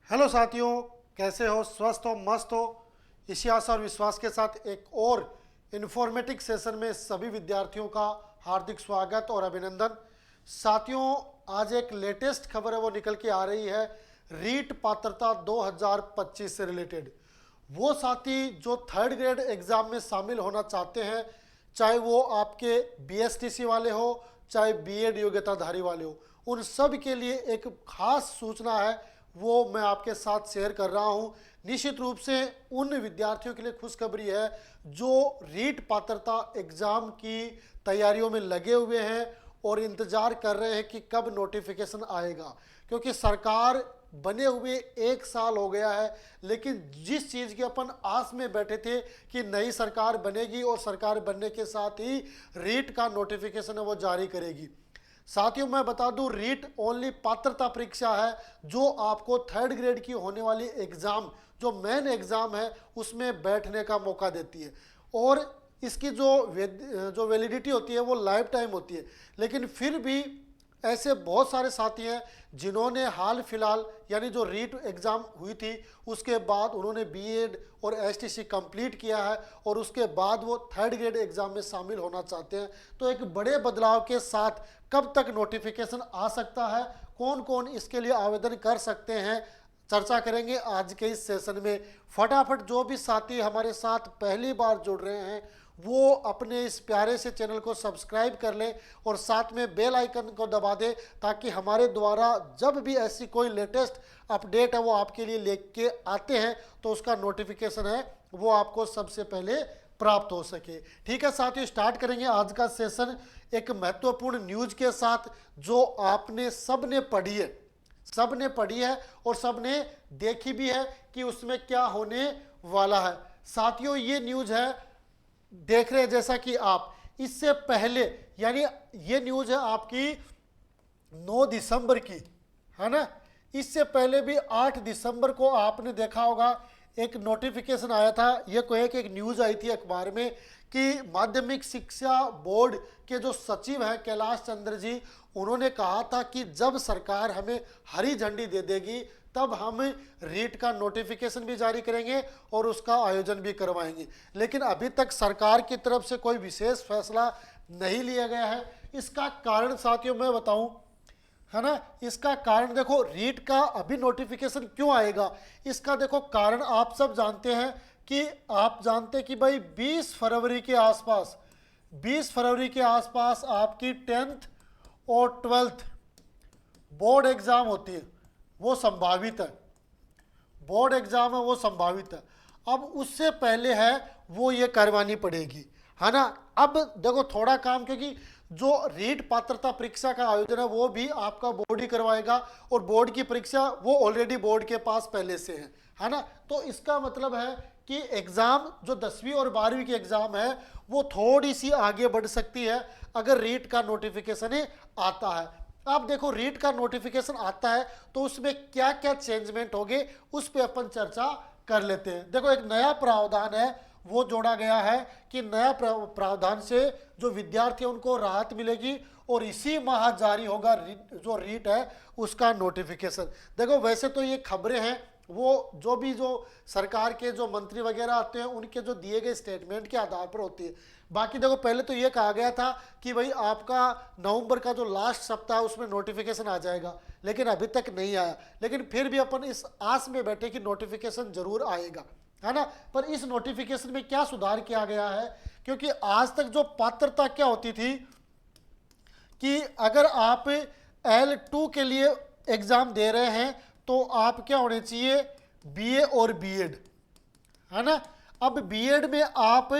Hello साथियों, कैसे हो? स्वस्थ हो, मस्त हो? इसी आशा और विश्वास के साथ एक और इन्फॉर्मेटिव सेशन में सभी विद्यार्थियों का हार्दिक स्वागत और अभिनंदन। साथियों, आज एक लेटेस्ट खबर है वो निकल के आ रही है रीट पात्रता 2025 से रिलेटेड। वो साथी जो थर्ड ग्रेड एग्जाम में शामिल होना चाहते हैं, चाहे वो आपके बीएसटीसी वाले हो, चाहे बीएड योग्यताधारी वाले हो, उन सब के लिए एक खास सूचना है, वो मैं आपके साथ शेयर कर रहा हूं। निश्चित रूप से उन विद्यार्थियों के लिए खुशखबरी है जो रीट पात्रता एग्जाम की तैयारियों में लगे हुए हैं और इंतजार कर रहे हैं कि कब नोटिफिकेशन आएगा। क्योंकि सरकार बने हुए 1 साल हो गया है, लेकिन जिस चीज़ की अपन आस में बैठे थे कि नई सरकार बनेगी और सरकार बनने के साथ ही रीट का नोटिफिकेशन है वो जारी करेगी। साथियों, मैं बता दूं, रीट ओनली पात्रता परीक्षा है जो आपको थर्ड ग्रेड की होने वाली एग्जाम, जो मेन एग्जाम है, उसमें बैठने का मौका देती है। और इसकी जो वैलिडिटी होती है वो लाइफ टाइम होती है। लेकिन फिर भी ऐसे बहुत सारे साथी हैं जिन्होंने हाल फिलहाल यानी जो रीट एग्ज़ाम हुई थी उसके बाद उन्होंने बीएड और एसटीसी कंप्लीट किया है और उसके बाद वो थर्ड ग्रेड एग्ज़ाम में शामिल होना चाहते हैं। तो एक बड़े बदलाव के साथ कब तक नोटिफिकेशन आ सकता है, कौन कौन इसके लिए आवेदन कर सकते हैं, चर्चा करेंगे आज के इस सेशन में। फटाफट जो भी साथी हमारे साथ पहली बार जुड़ रहे हैं वो अपने इस प्यारे से चैनल को सब्सक्राइब कर लें और साथ में बेल आइकन को दबा दें, ताकि हमारे द्वारा जब भी ऐसी कोई लेटेस्ट अपडेट है वो आपके लिए लेके आते हैं तो उसका नोटिफिकेशन है वो आपको सबसे पहले प्राप्त हो सके। ठीक है साथियों, स्टार्ट करेंगे आज का सेशन एक महत्वपूर्ण न्यूज के साथ जो आपने सबने पढ़ी है और सबने देखी भी है कि उसमें क्या होने वाला है। साथियों, ये न्यूज है, देख रहे हैं जैसा कि आप इससे पहले, यानी ये न्यूज है आपकी 9 दिसंबर की, है ना। इससे पहले भी 8 दिसंबर को आपने देखा होगा एक नोटिफिकेशन आया था, ये कोई एक न्यूज आई थी अखबार में कि माध्यमिक शिक्षा बोर्ड के जो सचिव हैं कैलाश चंद्र जी, उन्होंने कहा था कि जब सरकार हमें हरी झंडी दे देगी तब हम रीट का नोटिफिकेशन भी जारी करेंगे और उसका आयोजन भी करवाएंगे। लेकिन अभी तक सरकार की तरफ से कोई विशेष फैसला नहीं लिया गया है। इसका कारण साथियों मैं बताऊं, है ना, इसका कारण देखो, रीट का अभी नोटिफिकेशन क्यों आएगा, इसका देखो कारण आप सब जानते हैं कि कि भाई 20 फरवरी के आसपास आपकी 10th और 12th बोर्ड एग्जाम होती है, वो संभावित है, बोर्ड एग्जाम है वो संभावित है। अब उससे पहले है वो ये करवानी पड़ेगी, है ना। अब देखो थोड़ा काम, क्योंकि जो रीट पात्रता परीक्षा का आयोजन है वो भी आपका बोर्ड ही करवाएगा और बोर्ड की परीक्षा वो ऑलरेडी बोर्ड के पास पहले से है ना। तो इसका मतलब है कि एग्जाम जो 10वीं और 12वीं की एग्जाम है वो थोड़ी सी आगे बढ़ सकती है अगर रीट का नोटिफिकेशन आता है। आप देखो, रीट का नोटिफिकेशन आता है तो उसमें क्या क्या चेंजमेंट होंगे उस पर अपन चर्चा कर लेते हैं। देखो, एक नया प्रावधान है वो जोड़ा गया है कि नया प्रावधान से जो विद्यार्थी हैं उनको राहत मिलेगी और इसी माह जारी होगा जो रीट है उसका नोटिफिकेशन। देखो, वैसे तो ये खबरें हैं वो जो सरकार के जो मंत्री वगैरह आते हैं उनके जो दिए गए स्टेटमेंट के आधार पर होती है। बाकी देखो, पहले तो ये कहा गया था कि भाई आपका नवंबर का जो लास्ट सप्ताह है उसमें नोटिफिकेशन आ जाएगा, लेकिन अभी तक नहीं आया। लेकिन फिर भी अपन इस आस में बैठे कि नोटिफिकेशन जरूर आएगा, है ना। पर इस नोटिफिकेशन में क्या सुधार किया गया है, क्योंकि आज तक जो पात्रता क्या होती थी कि अगर आप L2 के लिए एग्जाम दे रहे हैं तो आप क्या होने चाहिए, बीए और बीएड, है ना। अब बीएड में आप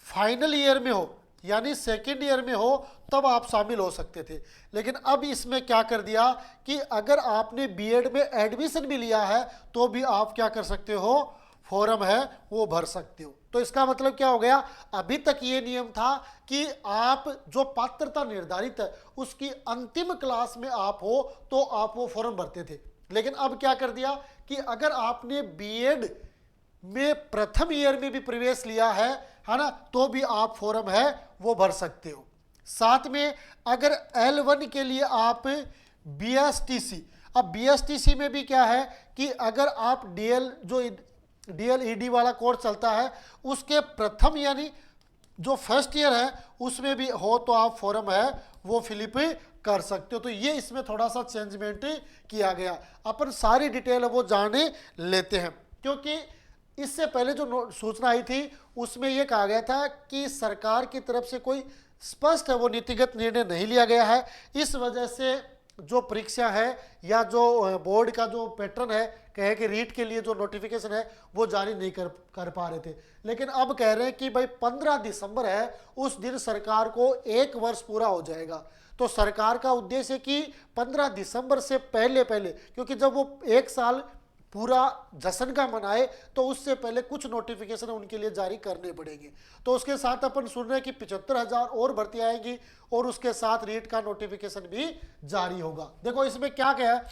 फाइनल ईयर में हो यानी सेकेंड ईयर में हो तब आप शामिल हो सकते थे। लेकिन अब इसमें क्या कर दिया कि अगर आपने बीएड में एडमिशन भी लिया है तो भी आप क्या कर सकते हो, फॉर्म है वो भर सकते हो। तो इसका मतलब क्या हो गया, अभी तक ये नियम था कि आप जो पात्रता निर्धारित है उसकी अंतिम क्लास में आप हो तो आप वो फॉर्म भरते थे। लेकिन अब क्या कर दिया कि अगर आपने बीएड में प्रथम ईयर में भी प्रवेश लिया है ना, तो भी आप फॉर्म है वो भर सकते हो। साथ में अगर L1 के लिए आप बीएसटीसी, अब बीएसटीसी में भी क्या है कि अगर आप डीएल वाला कोर्स चलता है उसके प्रथम यानी जो फर्स्ट ईयर है उसमें भी हो तो आप फॉर्म है वो फिलिप कर सकते हो। तो ये इसमें थोड़ा सा चेंजमेंट किया गया। अपन सारी डिटेल वो जाने लेते हैं, क्योंकि इससे पहले जो सूचना आई थी उसमें यह कहा गया था कि सरकार की तरफ से कोई स्पष्ट है वो नीतिगत निर्णय नहीं लिया गया है। इस वजह से जो परीक्षा है या जो बोर्ड का जो पैटर्न है कहे कि रीट के लिए जो नोटिफिकेशन है वो जारी नहीं कर पा रहे थे, लेकिन अब कह रहे हैं कि भाई 15 दिसंबर है उस दिन सरकार को 1 वर्ष पूरा हो जाएगा। तो सरकार का उद्देश्य है कि 15 दिसंबर से पहले क्योंकि जब वो 1 साल पूरा जश्न का मनाए तो उससे पहले कुछ नोटिफिकेशन उनके लिए जारी करने पड़ेंगे। तो उसके साथ अपन सुन रहे हैं कि 75,000 और भर्ती आएगी और उसके साथ रीट का नोटिफिकेशन भी जारी होगा। देखो इसमें क्या है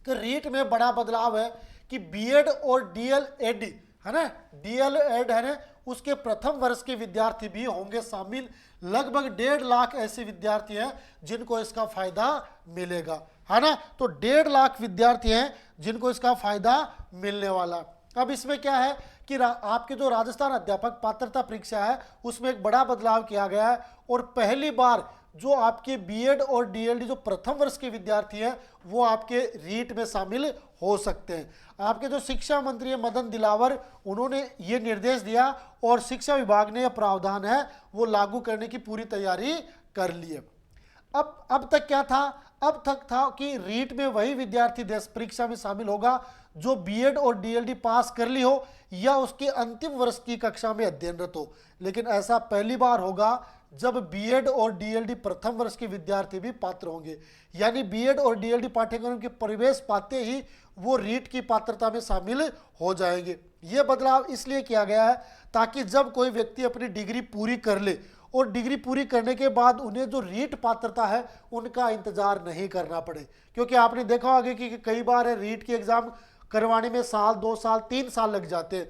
कि रीट में बड़ा बदलाव है कि बीएड और डीएलएड है ना, डीएलएड है ना, उसके प्रथम वर्ष के विद्यार्थी भी होंगे शामिल। लगभग 1.5 लाख ऐसे विद्यार्थी हैं जिनको इसका फायदा मिलेगा, है ना। तो 1.5 लाख विद्यार्थी हैं जिनको इसका फायदा मिलने वाला। अब इसमें क्या है कि आपके जो राजस्थान अध्यापक पात्रता परीक्षा है उसमें एक बड़ा बदलाव किया गया है और पहली बार जो आपके बीएड और डीएलडी जो प्रथम वर्ष के विद्यार्थी हैं वो आपके रीट में शामिल हो सकते हैं। आपके जो शिक्षा मंत्री मदन दिलावर उन्होंने ये निर्देश दिया और शिक्षा विभाग ने यह प्रावधान है वो लागू करने की पूरी तैयारी कर ली है। अब तक क्या था, अब तक था कि रीट में वही विद्यार्थी देश परीक्षा में शामिल होगा जो बीएड और डीएलडी पास कर ली हो या उसके अंतिम वर्ष की कक्षा में अध्ययनरत हो। लेकिन ऐसा पहली बार होगा जब बीएड और डीएलडी प्रथम वर्ष के विद्यार्थी भी पात्र होंगे, यानी बीएड और डीएलडी पाठ्यक्रम के प्रवेश पाते ही वो रीट की पात्रता में शामिल हो जाएंगे। ये बदलाव इसलिए किया गया है ताकि जब कोई व्यक्ति अपनी डिग्री पूरी कर ले और डिग्री पूरी करने के बाद उन्हें जो रीट पात्रता है उनका इंतजार नहीं करना पड़े। क्योंकि आपने देखा होगा कि कई बार है रीट की एग्जाम करवाने में साल 2 साल 3 साल लग जाते हैं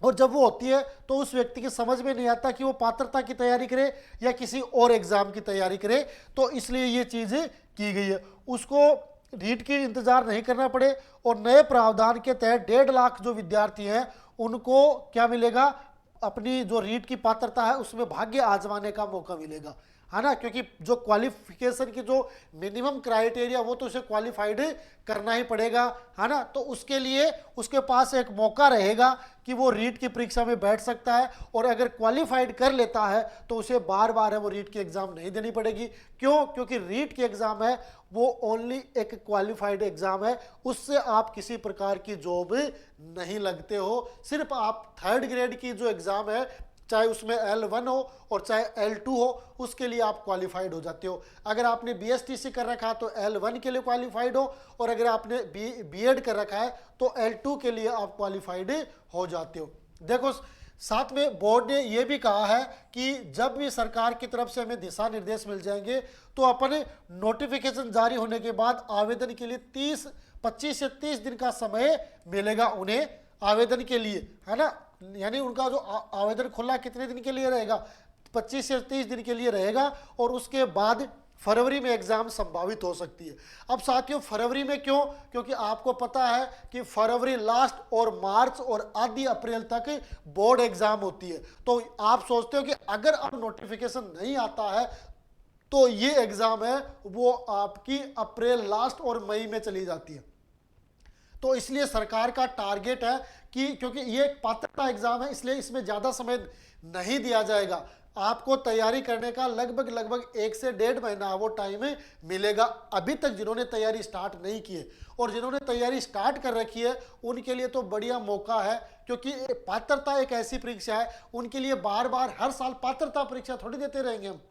और जब वो होती है तो उस व्यक्ति की समझ में नहीं आता कि वो पात्रता की तैयारी करे या किसी और एग्जाम की तैयारी करे। तो इसलिए ये चीज़ की गई है, उसको रीट की इंतजार नहीं करना पड़े। और नए प्रावधान के तहत 1.5 लाख जो विद्यार्थी हैं उनको क्या मिलेगा, अपनी जो रीट की पात्रता है उसमें भाग्य आजमाने का मौका मिलेगा, है ना। क्योंकि जो क्वालिफिकेशन की जो मिनिमम क्राइटेरिया वो तो उसे क्वालिफाइड करना ही पड़ेगा, है ना। तो उसके लिए उसके पास एक मौका रहेगा कि वो रीट की परीक्षा में बैठ सकता है और अगर क्वालिफाइड कर लेता है तो उसे बार बार है वो रीट की एग्ज़ाम नहीं देनी पड़ेगी। क्यों? क्योंकि रीट की एग्ज़ाम है वो ओनली एक क्वालिफाइड एग्ज़ाम है, उससे आप किसी प्रकार की जॉब नहीं लगते हो। सिर्फ आप 3rd ग्रेड की जो एग्ज़ाम है चाहे उसमें L1 हो और चाहे L2 हो उसके लिए आप क्वालिफाइड हो जाते हो। अगर आपने BSTC कर रखा है तो L1 के लिए क्वालिफाइड हो और अगर आपने बीएड कर रखा है तो L2 के लिए आप क्वालिफाइड हो जाते हो। देखो साथ में बोर्ड ने यह भी कहा है कि जब भी सरकार की तरफ से हमें दिशा निर्देश मिल जाएंगे तो अपने नोटिफिकेशन जारी होने के बाद आवेदन के लिए 25 से 30 दिन का समय मिलेगा उन्हें आवेदन के लिए, है ना। यानी उनका जो आवेदन खुला कितने दिन के लिए रहेगा, 25 से 30 दिन के लिए रहेगा और उसके बाद फरवरी में एग्जाम संभावित हो सकती है। अब साथियों फरवरी में क्यों? क्योंकि आपको पता है कि फरवरी लास्ट और मार्च और आधी अप्रैल तक बोर्ड एग्जाम होती है। तो आप सोचते हो कि अगर अब नोटिफिकेशन नहीं आता है तो ये एग्जाम है वो आपकी अप्रैल लास्ट और मई में चली जाती है। तो इसलिए सरकार का टारगेट है कि क्योंकि ये एक पात्रता एग्जाम है इसलिए इसमें ज़्यादा समय नहीं दिया जाएगा, आपको तैयारी करने का लगभग 1 से 1.5 महीना वो टाइम मिलेगा। अभी तक जिन्होंने तैयारी स्टार्ट नहीं की है और जिन्होंने तैयारी स्टार्ट कर रखी है उनके लिए तो बढ़िया मौका है, क्योंकि पात्रता एक ऐसी परीक्षा है उनके लिए बार बार हर साल पात्रता परीक्षा थोड़ी देते रहेंगे हम।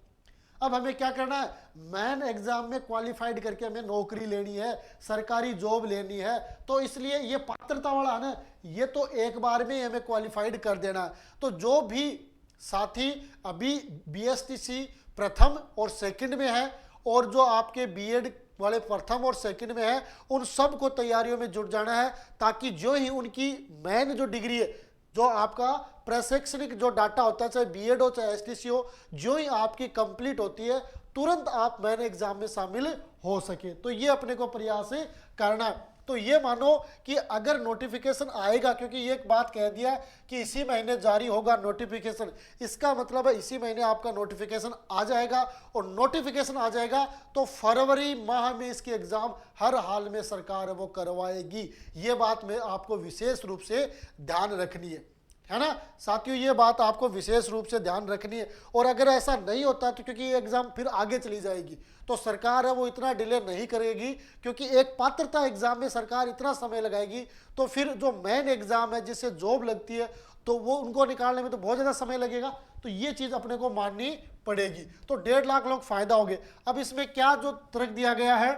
अब हमें क्या करना है, मेन एग्जाम में क्वालिफाइड करके हमें नौकरी लेनी है, सरकारी जॉब लेनी है। तो इसलिए ये पात्रता वाला है ना, ये तो एक बार में हमें क्वालिफाइड कर देना है। तो जो भी साथी अभी बीएसटीसी प्रथम और सेकंड में है और जो आपके बीएड वाले प्रथम और सेकंड में है उन सबको तैयारियों में जुट जाना है ताकि जो ही उनकी मेन जो डिग्री है जो आपका प्रशैक्षणिक जो डाटा होता है, चाहे बीएड हो चाहे एसटीसी हो, जो ही आपकी कंप्लीट होती है तुरंत आप मेन एग्जाम में शामिल हो सके। तो ये अपने को प्रयास करना है। तो ये मानो कि अगर नोटिफिकेशन आएगा, क्योंकि ये एक बात कह दिया कि इसी महीने जारी होगा नोटिफिकेशन, इसका मतलब है इसी महीने आपका नोटिफिकेशन आ जाएगा, और नोटिफिकेशन आ जाएगा तो फरवरी माह में इसकी एग्जाम हर हाल में सरकार वो करवाएगी। ये बात में आपको विशेष रूप से ध्यान रखनी है ना साथियों, ये बात आपको विशेष रूप से ध्यान रखनी है। और अगर ऐसा नहीं होता तो क्योंकि ये एग्जाम फिर आगे चली जाएगी, तो सरकार है वो इतना डिले नहीं करेगी, क्योंकि एक पात्रता एग्जाम में सरकार इतना समय लगाएगी तो फिर जो मेन एग्जाम है जिससे जॉब लगती है तो वो उनको निकालने में तो बहुत ज़्यादा समय लगेगा। तो ये चीज़ अपने को माननी पड़ेगी। तो 1.5 लाख लोग फायदा होंगे। अब इसमें क्या जो तर्क दिया गया है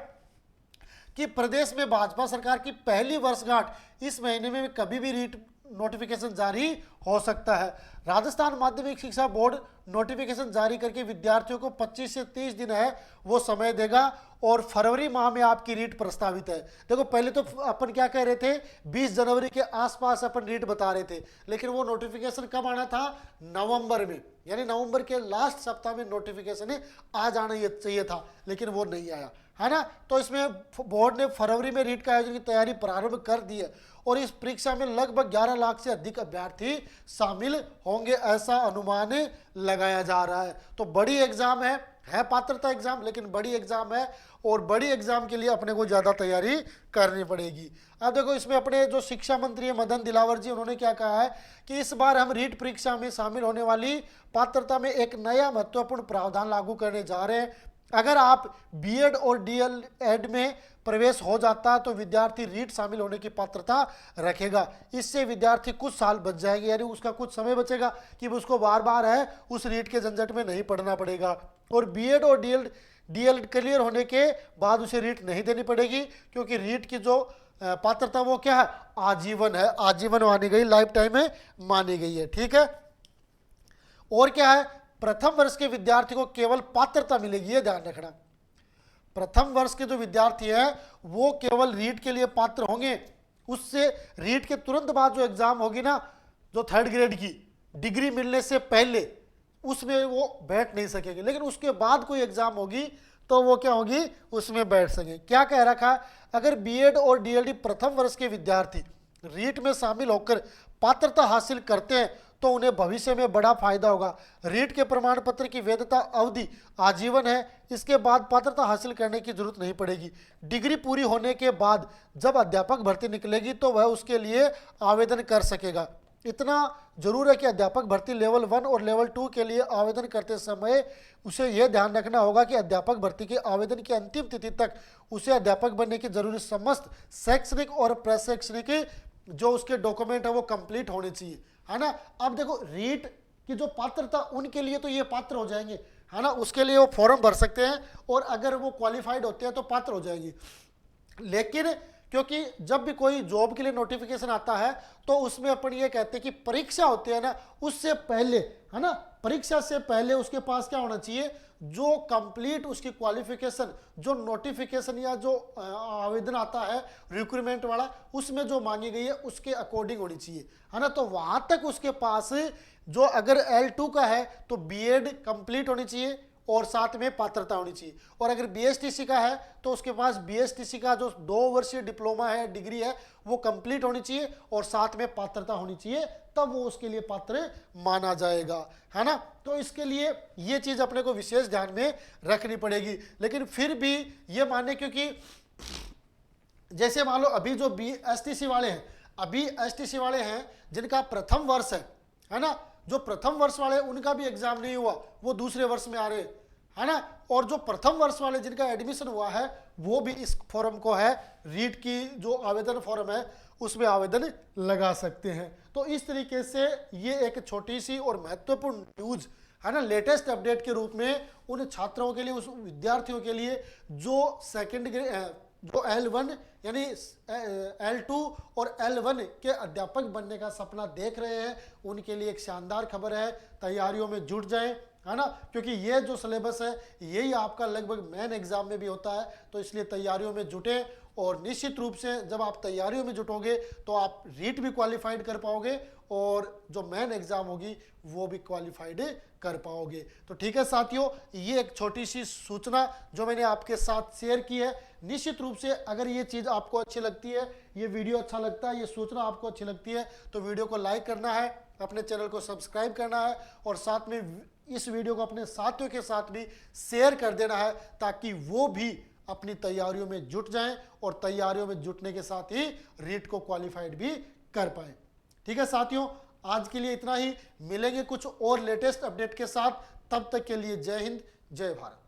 कि प्रदेश में भाजपा सरकार की पहली वर्षगांठ इस महीने में कभी भी रीट नोटिफिकेशन जारी हो सकता है। राजस्थान माध्यमिक शिक्षा बोर्ड नोटिफिकेशन जारी करके विद्यार्थियों को 25 से 30 दिन है वो समय देगा, और फरवरी माह में आपकी रीट प्रस्तावित है। देखो पहले तो अपन क्या कह रहे थे, 20 जनवरी के आसपास अपन रीट बता रहे थे, लेकिन वो नोटिफिकेशन कब आना था, नवंबर में, यानी नवंबर के लास्ट सप्ताह में नोटिफिकेशन आ जाना ये चाहिए था, लेकिन वो नहीं आया, है ना। तो इसमें बोर्ड ने फरवरी में रीट का आयोजन की तैयारी प्रारंभ कर दी है, और इस परीक्षा में लगभग 11 लाख से अधिक अभ्यर्थी शामिल होंगे, ऐसा अनुमान लगाया जा रहा है। तो बड़ी एग्जाम है पात्रता एग्जाम, लेकिन बड़ी एग्जाम है, और बड़ी एग्जाम के लिए अपने को ज़्यादा तैयारी करनी पड़ेगी। अब देखो इसमें अपने जो शिक्षा मंत्री है मदन दिलावर जी, उन्होंने क्या कहा है कि इस बार हम रीट परीक्षा में शामिल होने वाली पात्रता में एक नया महत्वपूर्ण प्रावधान लागू करने जा रहे हैं। अगर आप बीएड और डीएलएड में प्रवेश हो जाता है तो विद्यार्थी रीट शामिल होने की पात्रता रखेगा। इससे विद्यार्थी कुछ साल बच जाएंगे, यानी उसका कुछ समय बचेगा कि उसको बार बार है उस रीट के झंझट में नहीं पढ़ना पड़ेगा। और बीएड और डीएलएड क्लियर होने के बाद उसे रीट नहीं देनी पड़ेगी, क्योंकि रीट की जो पात्रता वो क्या है, आजीवन है, आजीवन मानी गई, लाइफ टाइम में मानी गई है, ठीक है। और क्या है, प्रथम वर्ष के विद्यार्थी को केवल पात्रता मिलेगी, ये ध्यान रखना। प्रथम वर्ष के जो विद्यार्थी हैं वो केवल रीट के लिए पात्र होंगे। उससे रीट के तुरंत बाद जो एग्जाम होगी ना, जो 3rd ग्रेड की डिग्री मिलने से पहले, उसमें वो बैठ नहीं सकेंगे, लेकिन उसके बाद कोई एग्जाम होगी तो वो क्या होगी, उसमें बैठ सकेंगे। क्या कह रखा, अगर बीएड और डीएलडी प्रथम वर्ष के विद्यार्थी रीट में शामिल होकर पात्रता हासिल करते हैं तो उन्हें भविष्य में बड़ा फायदा होगा। रीट के प्रमाण पत्र की वैधता अवधि आजीवन है, इसके बाद पात्रता हासिल करने की जरूरत नहीं पड़ेगी। डिग्री पूरी होने के बाद जब अध्यापक भर्ती निकलेगी तो वह उसके लिए आवेदन कर सकेगा। इतना जरूर है कि अध्यापक भर्ती लेवल 1 और लेवल 2 के लिए आवेदन करते समय उसे यह ध्यान रखना होगा कि अध्यापक भर्ती के आवेदन की अंतिम तिथि तक उसे अध्यापक बनने की जरूरी समस्त शैक्षणिक और प्रशैक्षणिक जो उसके डॉक्यूमेंट है वो कंप्लीट होने चाहिए, है ना। अब देखो रीट की जो पात्रता उनके लिए तो ये पात्र हो जाएंगे, है ना, उसके लिए वो फॉर्म भर सकते हैं, और अगर वो क्वालिफाइड होते हैं तो पात्र हो जाएंगे। लेकिन क्योंकि जब भी कोई जॉब के लिए नोटिफिकेशन आता है तो उसमें अपन ये कहते हैं कि परीक्षा होती है ना, उससे पहले, है ना, परीक्षा से पहले उसके पास क्या होना चाहिए, जो कंप्लीट उसकी क्वालिफिकेशन, जो नोटिफिकेशन या जो आवेदन आता है रिक्रूटमेंट वाला, उसमें जो मांगी गई है उसके अकॉर्डिंग होनी चाहिए, है ना। तो वहां तक उसके पास जो अगर L2 का है तो बीएड कंप्लीट होनी चाहिए और साथ में पात्रता होनी चाहिए, और अगर बीएसटीसी का है तो उसके पास बीएसटीसी का जो 2 वर्षीय डिप्लोमा है, डिग्री है, वो कंप्लीट होनी चाहिए और साथ में पात्रता होनी चाहिए, तब वो उसके लिए पात्र माना जाएगा, है ना। तो इसके लिए ये चीज अपने को विशेष ध्यान में रखनी पड़ेगी। लेकिन फिर भी ये माने, क्योंकि जैसे मान लो अभी जो एसटीसी वाले हैं, अभी एसटीसी वाले हैं जिनका प्रथम वर्ष है ना, जो प्रथम वर्ष वाले उनका भी एग्जाम नहीं हुआ, वो दूसरे वर्ष में आ रहे, है ना। और जो प्रथम वर्ष वाले जिनका एडमिशन हुआ है वो भी इस फॉर्म को है, रीट की जो आवेदन फॉर्म है उसमें आवेदन लगा सकते हैं। तो इस तरीके से ये एक छोटी सी और महत्वपूर्ण न्यूज है ना, लेटेस्ट अपडेट के रूप में उन छात्रों के लिए, उस विद्यार्थियों के लिए जो सेकेंड ग्रेड, जो L1 यानी L2 और L1 के अध्यापक बनने का सपना देख रहे हैं, उनके लिए एक शानदार खबर है। तैयारियों में जुट जाएं, है ना, क्योंकि ये जो सिलेबस है यही आपका लगभग मेन एग्जाम में भी होता है, तो इसलिए तैयारियों में जुटें और निश्चित रूप से जब आप तैयारियों में जुटोगे तो आप रीट भी क्वालिफाइड कर पाओगे और जो मेन एग्जाम होगी वो भी क्वालिफाइड कर पाओगे। तो ठीक है साथियों, ये एक छोटी सी सूचना जो मैंने आपके साथ शेयर की है। निश्चित रूप से अगर ये चीज़ आपको अच्छी लगती है, ये वीडियो अच्छा लगता है, ये सूचना आपको अच्छी लगती है तो वीडियो को लाइक करना है, अपने चैनल को सब्सक्राइब करना है और साथ में इस वीडियो को अपने साथियों के साथ भी शेयर कर देना है ताकि वो भी अपनी तैयारियों में जुट जाएं और तैयारियों में जुटने के साथ ही रीट को क्वालिफाइड भी कर पाए। ठीक है साथियों, आज के लिए इतना ही। मिलेंगे कुछ और लेटेस्ट अपडेट के साथ, तब तक के लिए जय हिंद, जय भारत।